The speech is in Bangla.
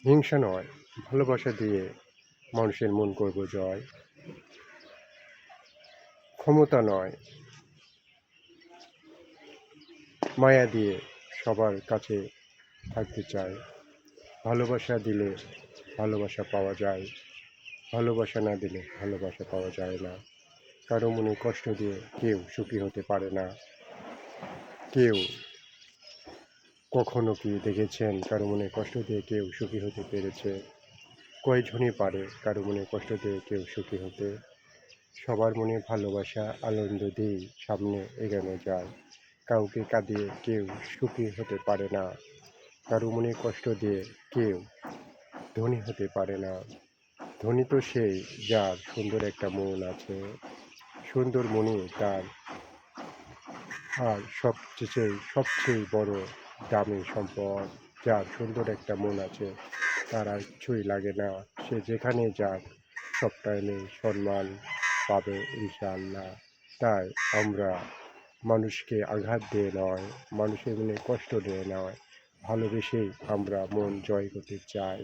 হিংসা নয়, ভালোবাসা দিয়ে মানুষের মন করব জয়। ক্ষমতা নয়, মায়া দিয়ে সবার কাছে থাকতে চাই। ভালোবাসা দিলে ভালোবাসা পাওয়া যায়, ভালোবাসা না দিলে ভালোবাসা পাওয়া যায় না। কারো মনে কষ্ট দিয়ে কেউ সুখী হতে পারে না। কেউ কখনো কি দেখেছেন কারো মনে কষ্ট দিয়ে কেউ সুখী হতে পেরেছে? কয়জনই পারে কারো মনে কষ্ট দিয়ে কেউ সুখী হতে? সবার মনে ভালোবাসা আনন্দ দিয়েই সামনে এগোনো যায়। কাউকে কাঁদিয়ে কেউ সুখী হতে পারে না। কারো মনে কষ্ট দিয়ে কেউ ধনী হতে পারে না। ধনী তো সেই যার সুন্দর একটা মন আছে, সুন্দর মনই তার আর সবচেয়ে বড় দামি সম্পদ। যার সুন্দর একটা মন আছে তার আর কিছুই লাগে না। সে যেখানে যাক সব টাইমে সম্মান পাবে ইনশাআল্লাহ। তাই আমরা মানুষকে আঘাত দিয়ে নয়, মানুষের মনে কষ্ট দিয়ে নয়, ভালোবেসেই আমরা মন জয় করতে চাই।